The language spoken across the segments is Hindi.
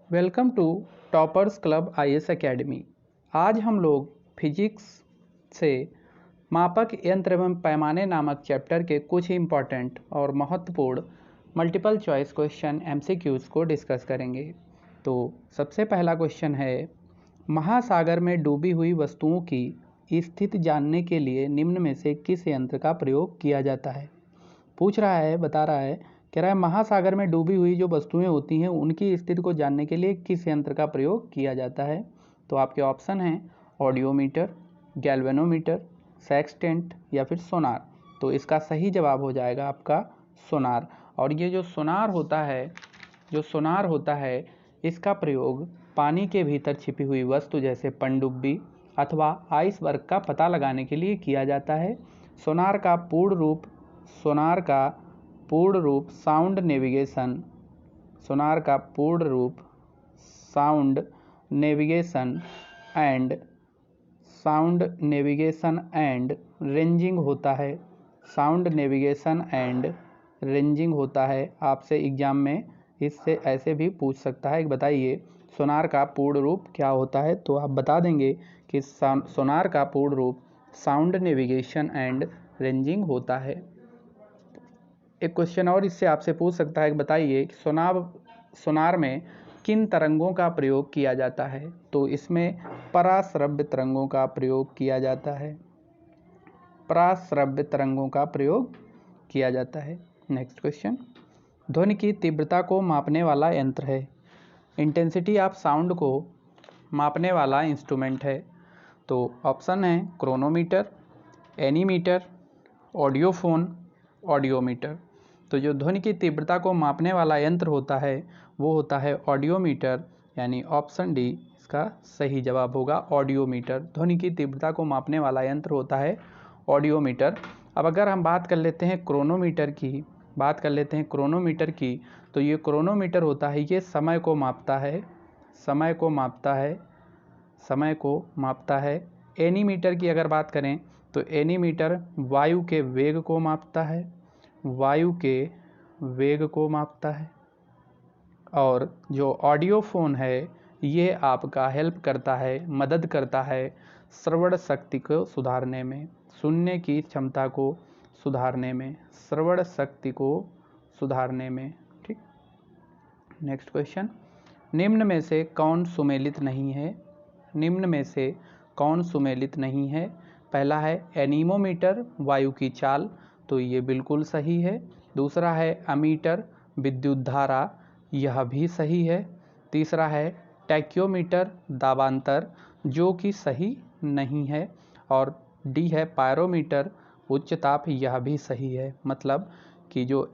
Welcome to toppers club IAS academy. आज हम लोग फिजिक्स से मापक यंत्र एवं पैमाने नामक चैप्टर के कुछ इम्पॉर्टेंट और महत्वपूर्ण मल्टीपल चॉइस क्वेश्चन एमसीक्यूज़ को डिस्कस करेंगे। तो सबसे पहला क्वेश्चन है, महासागर में डूबी हुई वस्तुओं की स्थिति जानने के लिए निम्न में से किस यंत्र का प्रयोग किया जाता है। पूछ रहा है, बता रहा है, कह रहा है महासागर में डूबी हुई जो वस्तुएं होती हैं उनकी स्थिति को जानने के लिए किस यंत्र का प्रयोग किया जाता है। तो आपके ऑप्शन हैं ऑडियोमीटर, गैल्वेनोमीटर, सेक्सटेंट या फिर सोनार। तो इसका सही जवाब हो जाएगा आपका सोनार। और ये जो सोनार होता है इसका प्रयोग पानी के भीतर छिपी हुई वस्तु जैसे पनडुब्बी अथवा आइसबर्ग का पता लगाने के लिए किया जाता है। सोनार का पूर्ण रूप साउंड नेविगेशन एंड रेंजिंग होता है। आपसे एग्जाम में इससे ऐसे भी पूछ सकता है, बताइए सोनार का पूर्ण रूप क्या होता है। तो आप बता देंगे कि सोनार का पूर्ण रूप साउंड नेविगेशन एंड रेंजिंग होता है। एक क्वेश्चन और इससे आपसे पूछ सकता है कि बताइए सोनार में किन तरंगों का प्रयोग किया जाता है। तो इसमें पराश्रव्य तरंगों का प्रयोग किया जाता है। नेक्स्ट क्वेश्चन, ध्वनि की तीव्रता को मापने वाला यंत्र है। इंटेंसिटी ऑफ साउंड को मापने वाला इंस्ट्रूमेंट है। तो ऑप्शन है क्रोनोमीटर, एनीमीटर, ऑडियोफोन, ऑडियोमीटर। तो जो ध्वनि की तीव्रता को मापने वाला यंत्र होता है वो होता है ऑडियोमीटर, यानी ऑप्शन डी इसका सही जवाब होगा, ऑडियोमीटर। ध्वनि की तीव्रता को मापने वाला यंत्र होता है ऑडियोमीटर। अब अगर हम बात कर लेते हैं क्रोनोमीटर की, तो ये क्रोनोमीटर होता है, ये समय को मापता है। एनीमीटर की अगर बात करें तो एनीमीटर वायु के वेग को मापता है। और जो ऑडियोफोन है ये आपका मदद करता है श्रवण शक्ति को सुधारने में, सुनने की क्षमता को सुधारने में, ठीक। नेक्स्ट क्वेश्चन, निम्न में से कौन सुमेलित नहीं है। पहला है एनीमोमीटर, वायु की चाल, तो ये बिल्कुल सही है। दूसरा है अमीटर, विद्युत धारा, यह भी सही है। तीसरा है टैक्योमीटर, दाबांतर, जो कि सही नहीं है। और डी है पायरोमीटर, उच्च ताप, यह भी सही है। मतलब कि जो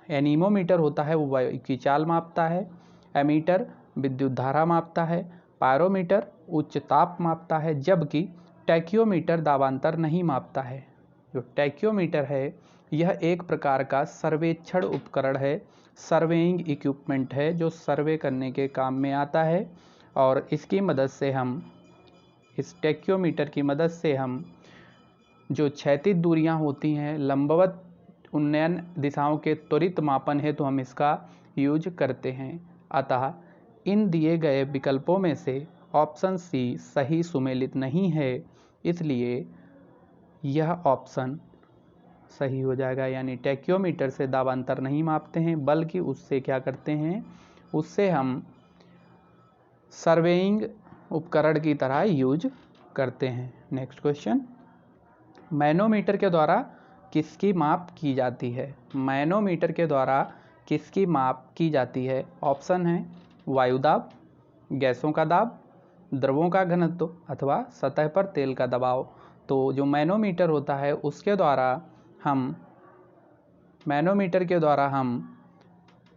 एनीमोमीटर होता है वो वायु की चाल मापता है, एमीटर विद्युत धारा मापता है, पायरोमीटर उच्च ताप मापता है, जबकि टैक्योमीटर दाबांतर नहीं मापता है। जो टैक्योमीटर है यह एक प्रकार का सर्वेक्षण उपकरण है, सर्वेइंग इक्विपमेंट है, जो सर्वे करने के काम में आता है। और इस टैक्योमीटर की मदद से हम जो क्षैतिज दूरियां होती हैं, लंबवत उन्नयन दिशाओं के त्वरित मापन है तो हम इसका यूज करते हैं। अतः इन दिए गए विकल्पों में से ऑप्शन सी सही सुमेलित नहीं है, इसलिए यह ऑप्शन सही हो जाएगा। यानी टैक्योमीटर से दाबांतर नहीं मापते हैं, बल्कि उससे क्या करते हैं, उससे हम सर्वेइंग उपकरण की तरह यूज करते हैं। नेक्स्ट क्वेश्चन, मैनोमीटर के द्वारा किसकी माप की जाती है। ऑप्शन है वायुदाब, गैसों का दाब, द्रवों का घनत्व अथवा सतह पर तेल का दबाव। तो जो मैनोमीटर होता है उसके द्वारा हम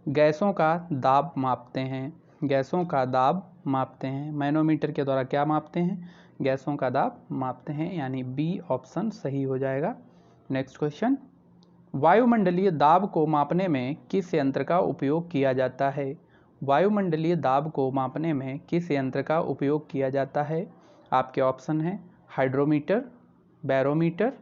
गैसों का दाब मापते हैं। मैनोमीटर के द्वारा क्या मापते हैं, गैसों का दाब मापते हैं, यानी बी ऑप्शन सही हो जाएगा। नेक्स्ट क्वेश्चन, वायुमंडलीय दाब को मापने में किस यंत्र का उपयोग किया जाता है। आपके ऑप्शन हैं हाइड्रोमीटर, बैरोमीटर,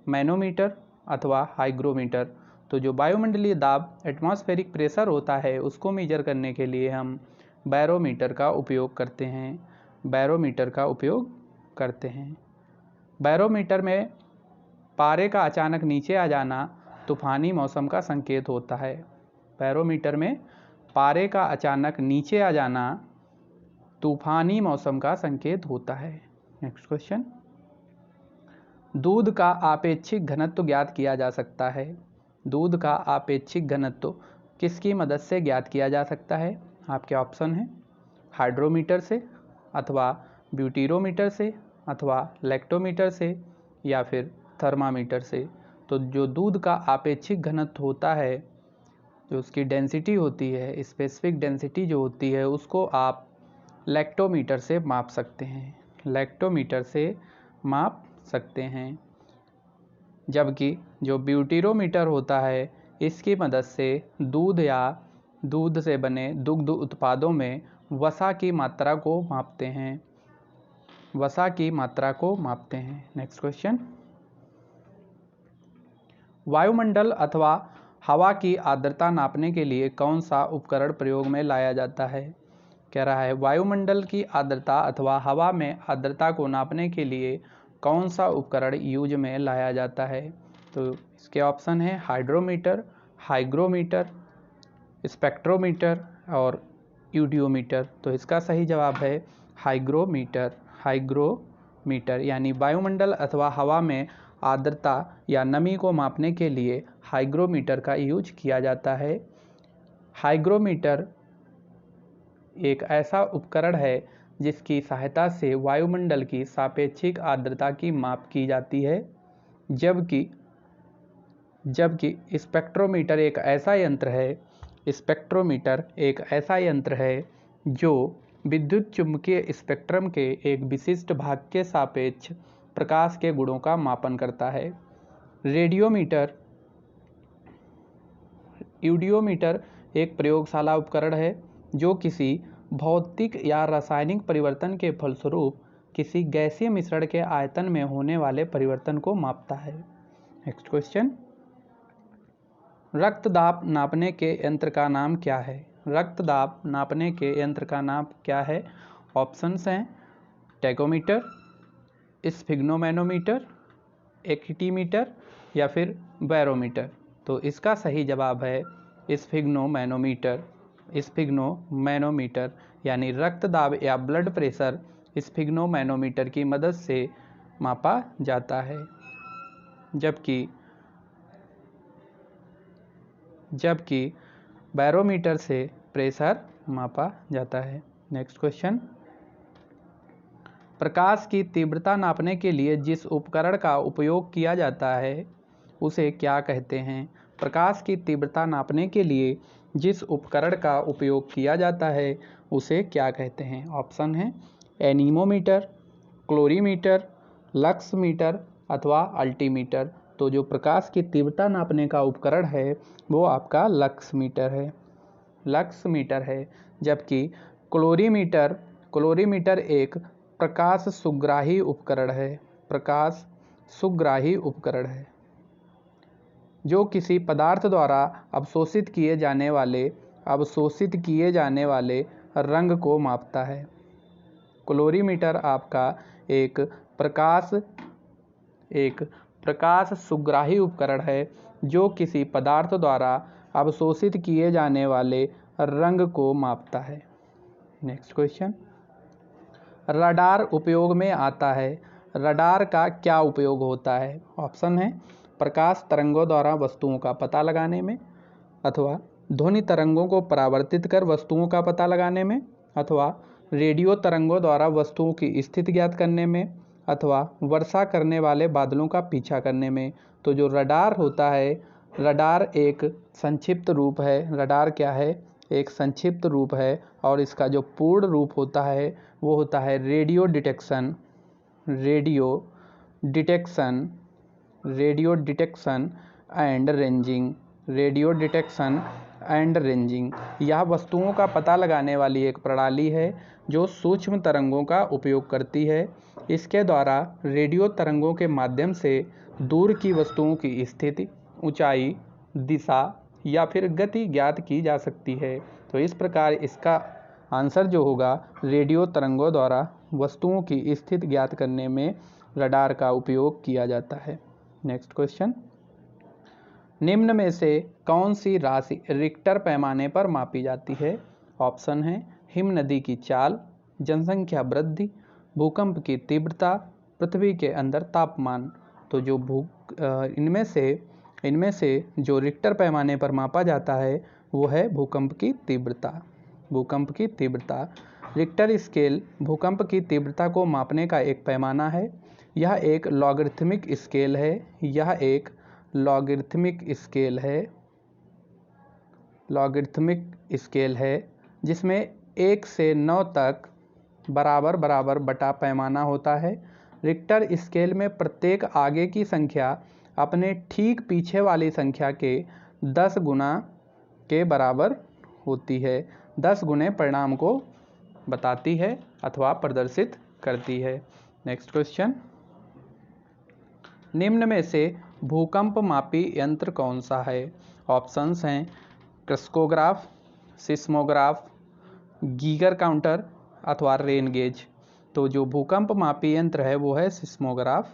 मैनोमीटर अथवा हाइग्रोमीटर। तो जो वायुमंडलीय दाब एटमॉस्फेरिक प्रेशर होता है उसको मेजर करने के लिए हम बैरोमीटर का उपयोग करते हैं। बैरोमीटर का उपयोग करते हैं। बैरोमीटर में पारे का अचानक नीचे आ जाना तूफानी मौसम का संकेत होता है। बैरोमीटर में पारे का अचानक नीचे आ जाना तूफानी मौसम का संकेत होता है। नेक्स्ट क्वेश्चन, दूध का आपेक्षिक घनत्व ज्ञात किया जा सकता है। दूध का आपेक्षिक घनत्व किसकी मदद से ज्ञात किया जा सकता है? आपके ऑप्शन हैं हाइड्रोमीटर से, अथवा ब्यूटीरोमीटर से, अथवा लैक्टोमीटर से, या फिर थर्मामीटर से। तो जो दूध का आपेक्षिक घनत्व होता है, जो उसकी डेंसिटी होती है, स्पेसिफिक डेंसिटी जो होती है, उसको आप लैक्टोमीटर से माप सकते हैं। लैक्टोमीटर से माप सकते हैं। जबकि जो ब्यूटीरोमीटर होता है, इसकी मदद से दूध या दूध से बने दुग्ध उत्पादों में वसा की मात्रा को मापते हैं। वसा की मात्रा को मापते हैं। नेक्स्ट क्वेश्चन, वायुमंडल अथवा हवा की आर्द्रता नापने के लिए कौन सा उपकरण प्रयोग में लाया जाता है? कह रहा है वायुमंडल की आर्द्रता अथवा हवा में आर्द्रता को नापने के लिए कौन सा उपकरण यूज में लाया जाता है? तो इसके ऑप्शन है हाइड्रोमीटर, हाइग्रोमीटर, स्पेक्ट्रोमीटर और यूडियोमीटर। तो इसका सही जवाब है हाइग्रोमीटर। हाइग्रोमीटर यानी वायुमंडल अथवा हवा में आर्द्रता या नमी को मापने के लिए हाइग्रोमीटर का यूज किया जाता है। हाइग्रोमीटर एक ऐसा उपकरण है जिसकी सहायता से वायुमंडल की सापेक्षिक आर्द्रता की माप की जाती है, जबकि स्पेक्ट्रोमीटर एक ऐसा यंत्र है जो विद्युत चुम्बकीय स्पेक्ट्रम के एक विशिष्ट भाग के सापेक्ष प्रकाश के गुणों का मापन करता है। यूडियोमीटर एक प्रयोगशाला उपकरण है जो किसी भौतिक या रासायनिक परिवर्तन के फलस्वरूप किसी गैसीय मिश्रण के आयतन में होने वाले परिवर्तन को मापता है। नेक्स्ट क्वेश्चन, रक्तदाब नापने के यंत्र का नाम क्या है? रक्तदाब नापने के यंत्र का नाम क्या है? ऑप्शंस हैं टैकोमीटर, स्फिग्नोमैनोमीटर, एक्टीमीटर या फिर बैरोमीटर। तो इसका सही जवाब है स्फिग्नोमैनोमीटर। स्फिग्नोमैनोमीटर यानी रक्तदाब या ब्लड प्रेशर स्फिग्नोमैनोमीटर की मदद से मापा जाता है, जबकि बैरोमीटर से प्रेशर मापा जाता है। नेक्स्ट क्वेश्चन, प्रकाश की तीव्रता नापने के लिए जिस उपकरण का उपयोग किया जाता है उसे क्या कहते हैं? प्रकाश की तीव्रता नापने के लिए जिस उपकरण का उपयोग किया जाता है उसे क्या कहते हैं? ऑप्शन है एनीमोमीटर, क्लोरीमीटर, लक्स मीटर अथवा अल्टीमीटर। तो जो प्रकाश की तीव्रता नापने का उपकरण है वो आपका लक्स मीटर है, जबकि क्लोरीमीटर एक प्रकाश सुग्राही उपकरण है जो किसी पदार्थ द्वारा अवशोषित किए जाने वाले रंग को मापता है। क्लोरीमीटर आपका एक प्रकाश सुग्राही उपकरण है जो किसी पदार्थ द्वारा अवशोषित किए जाने वाले रंग को मापता है। नेक्स्ट क्वेश्चन, रडार उपयोग में आता है। रडार का क्या उपयोग होता है? ऑप्शन है प्रकाश तरंगों द्वारा वस्तुओं का पता लगाने में, अथवा ध्वनि तरंगों को परावर्तित कर वस्तुओं का पता लगाने में, अथवा रेडियो तरंगों द्वारा वस्तुओं की स्थिति ज्ञात करने में, अथवा वर्षा करने वाले बादलों का पीछा करने में। तो जो रडार होता है, रडार एक संक्षिप्त रूप है। रडार क्या है? एक संक्षिप्त रूप है और इसका जो पूर्ण रूप होता है वो होता है रेडियो डिटेक्शन एंड रेंजिंग। यह वस्तुओं का पता लगाने वाली एक प्रणाली है जो सूक्ष्म तरंगों का उपयोग करती है। इसके द्वारा रेडियो तरंगों के माध्यम से दूर की वस्तुओं की स्थिति, ऊंचाई, दिशा या फिर गति ज्ञात की जा सकती है। तो इस प्रकार इसका आंसर जो होगा रेडियो तरंगों द्वारा वस्तुओं की स्थिति ज्ञात करने में रडार का उपयोग किया जाता है। नेक्स्ट क्वेश्चन, निम्न में से कौन सी राशि रिक्टर पैमाने पर मापी जाती है? ऑप्शन है हिम नदी की चाल, जनसंख्या वृद्धि, भूकंप की तीव्रता, पृथ्वी के अंदर तापमान। तो जो इनमें से जो रिक्टर पैमाने पर मापा जाता है वो है भूकंप की तीव्रता। भूकंप की तीव्रता, रिक्टर स्केल भूकंप की तीव्रता को मापने का एक पैमाना है। यह एक लॉगरिथमिक स्केल है। यह एक लॉगरिथमिक स्केल है जिसमें 1 से 9 तक बराबर बराबर बटा पैमाना होता है। रिक्टर स्केल में प्रत्येक आगे की संख्या अपने ठीक पीछे वाली संख्या के 10 गुना के बराबर होती है। 10 गुने परिणाम को बताती है अथवा प्रदर्शित करती है। नेक्स्ट क्वेश्चन, निम्न में से भूकंप मापी यंत्र कौन सा है? ऑप्शंस हैं क्रेस्कोग्राफ, सिस्मोग्राफ, गीगर काउंटर अथवा रेन गेज। तो जो भूकंप मापी यंत्र है वो है सिस्मोग्राफ।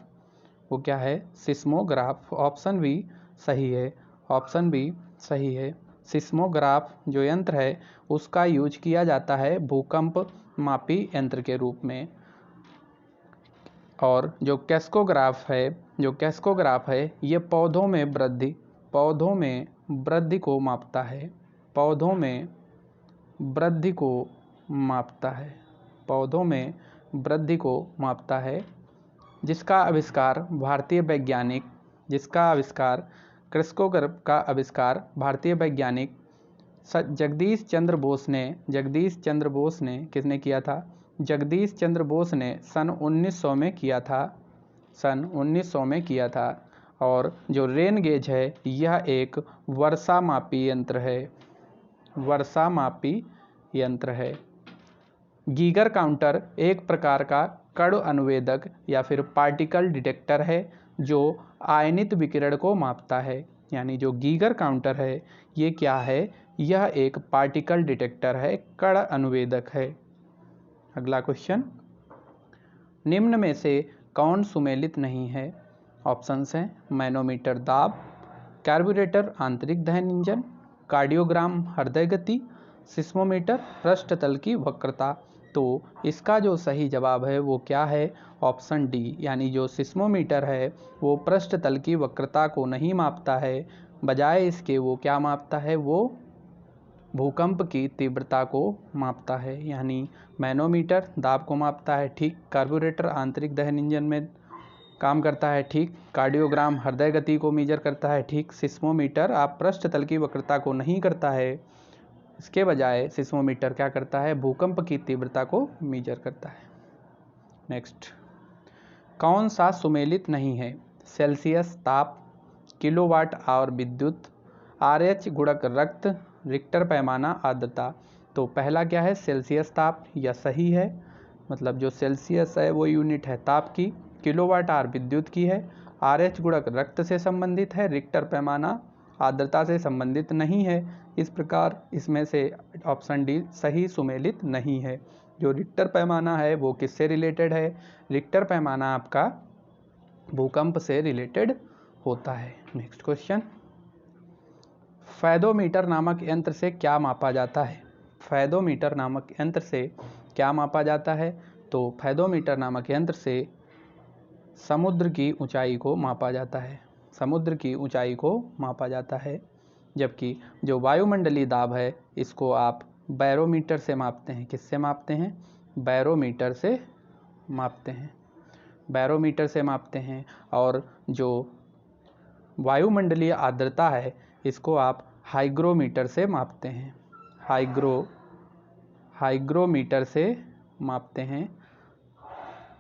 वो क्या है? सिस्मोग्राफ। ऑप्शन बी सही है। ऑप्शन बी सही है। सिस्मोग्राफ जो यंत्र है उसका यूज किया जाता है भूकंप मापी यंत्र के रूप में। और जो कैस्कोग्राफ है ये पौधों में वृद्धि को मापता है। पौधों में वृद्धि को मापता है। जिसका आविष्कार क्रेस्कोग्राफ का आविष्कार भारतीय वैज्ञानिक जगदीश चंद्र बोस ने किसने किया था? जगदीश चंद्र बोस ने सन 1900 में किया था। और जो रेन गेज है यह एक वर्षा मापी यंत्र है। गीगर काउंटर एक प्रकार का कण अनुवेदक या फिर पार्टिकल डिटेक्टर है जो आयनित विकिरण को मापता है। यानी जो गीगर काउंटर है ये क्या है? यह एक पार्टिकल डिटेक्टर है, कण अनुवेदक है। अगला क्वेश्चन, निम्न में से कौन सुमेलित नहीं है? ऑप्शंस हैं मैनोमीटर दाब, कार्बोरेटर आंतरिक दहन इंजन, कार्डियोग्राम हृदय गति, सिस्मोमीटर पृष्ठतल की वक्रता। तो इसका जो सही जवाब है वो क्या है? ऑप्शन डी, यानी जो सिस्मोमीटर है वो पृष्ठतल की वक्रता को नहीं मापता है, बजाय इसके वो क्या मापता है? वो भूकंप की तीव्रता को मापता है। यानी मैनोमीटर दाब को मापता है, ठीक। कार्बोरेटर आंतरिक दहन इंजन में काम करता है, ठीक। कार्डियोग्राम हृदय गति को मेजर करता है, ठीक। सिस्मोमीटर आप पृष्ठतल की वक्रता को नहीं करता है, इसके बजाय सिस्मोमीटर क्या करता है? भूकंप की तीव्रता को मेजर करता है। नेक्स्ट, कौन सा सुमेलित नहीं है? सेल्सियस ताप, किलोवाट आवर विद्युत, RH गुणक रक्त, रिक्टर पैमाना आर्द्रता। तो पहला क्या है? सेल्सियस ताप। यह सही है, मतलब जो सेल्सियस है वो यूनिट है ताप की, किलोवाट आवर विद्युत की है, RH गुणक रक्त से संबंधित है, रिक्टर पैमाना आर्द्रता से संबंधित नहीं है। इस प्रकार इसमें से ऑप्शन डी सही सुमेलित नहीं है। जो रिक्टर पैमाना है वो किससे रिलेटेड है? रिक्टर पैमाना आपका भूकंप से रिलेटेड होता है। नेक्स्ट क्वेश्चन, फेदोमीटर नामक यंत्र से क्या मापा जाता है? फेदोमीटर नामक यंत्र से क्या मापा जाता है? तो फेदोमीटर नामक यंत्र से समुद्र की ऊंचाई को मापा जाता है। समुद्र की ऊंचाई को मापा जाता है। जबकि जो वायुमंडलीय दाब है इसको आप बैरोमीटर से मापते हैं। किससे मापते हैं? बैरोमीटर से मापते हैं। और जो वायुमंडलीय आर्द्रता है इसको आप हाइग्रोमीटर से मापते हैं। हाइग्रोमीटर से मापते हैं।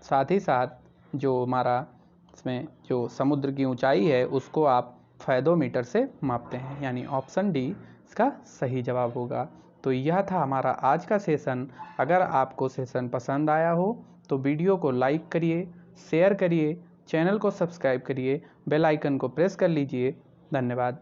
साथ ही साथ जो हमारा इसमें जो समुद्र की ऊंचाई है उसको आप फेदोमीटर से मापते हैं। यानी ऑप्शन डी इसका सही जवाब होगा। तो यह था हमारा आज का सेशन। अगर आपको सेशन पसंद आया हो तो वीडियो को लाइक करिए, शेयर करिए, चैनल को सब्सक्राइब करिए, बेल आइकन को प्रेस कर लीजिए। धन्यवाद।